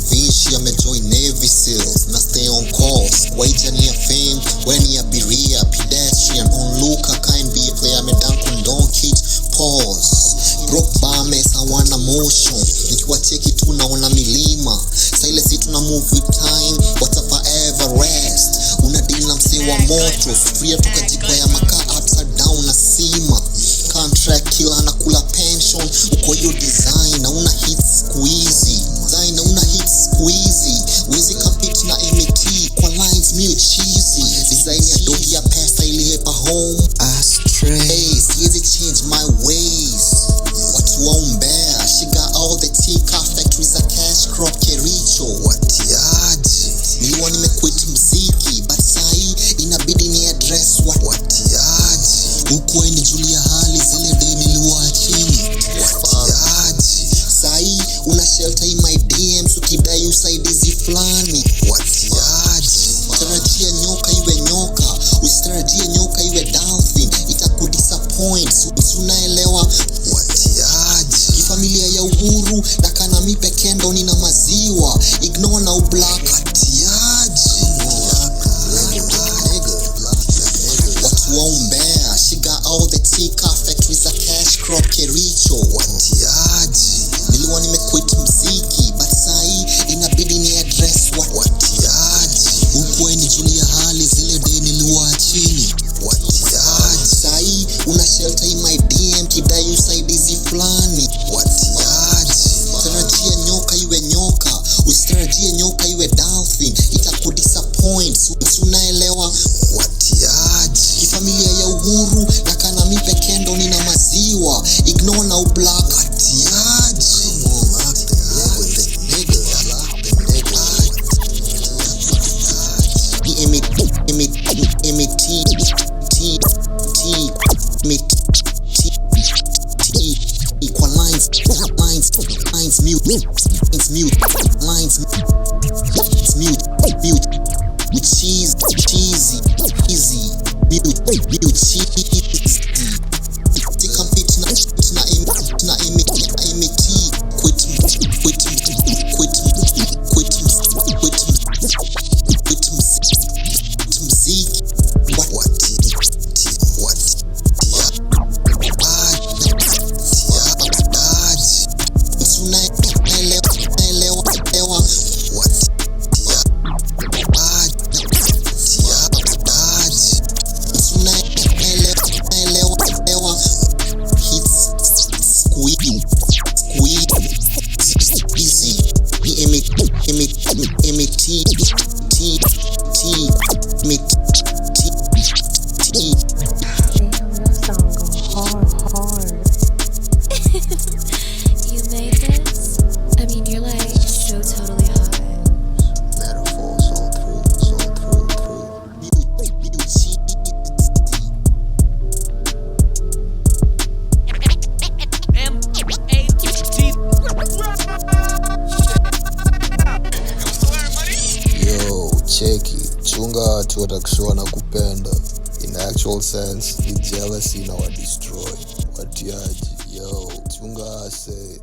Vinci amejoin Navy Seals na stay on course. Waitani ya fame, weni ya biria, pedestrian, onlooker, kind be a player, amedank on Doncic, pause. Broke bar mess, hawana motion. Nikiwa cheki tu naona milima. Saile si tuna move with time, wata forever rest. Una deal na msee wa moto, sufuria tukajikwa ya makaa upside down na sima. Contract killer anakula pension, uko yo design na una hits squeezy. Design na una hits squeezy. Wezi compete na MT kwa lines meal cheesy. Design ya dogi ya pesa ilihepa home astray. Siwezi change my ways. Watu wa umbea, she got all the tika factories a cash crop Kericho. Watiaji, niliwa nimequit mziki, but sahi inabidi ni address watiaji. Huku ni Julia hali zile day niliwa chini. Watiaji, sahi una shelter in my DMs ukidai usaidizi flani. Watiaji, tarajia nyoka iwe nyoka, usitarajie nyoka iwe dolphin, itakudisappoint. Unaelewa? Watiaji, kifamilia ya uhuru na kanami pekendo nina maziwa, ignore na ublack. Watiaji, watu wa umbea, she got all the tika factories a cash crop Kericho. Watiaji, niliwa nimequit mziki, but sahi inabidi ni address watiaji. Huku ni Julia hali zile day niliwa chini. Watiaji, sahi una shelter in my DM kidai usaidizi flani. Watiaji, tarajia nyoka iwe nyoka, usitarajie nyoka iwe dolphin, itakudisappoint. Unaelewa? Watiaji, kifamilia ya uhuru na kanami pekendo nina maziwa, ignore na ublack. Watiaji, equal lines mute with cheesy easy mute cheesy compete na MT quit mziki. You made this? I mean, you're like so totally hot. Metaphors all through. Yo, cheki, chunga watu watakushoa na kupenda. In actual sense, the jealousy na wa destroy. Watiaji, yo, chunga ase.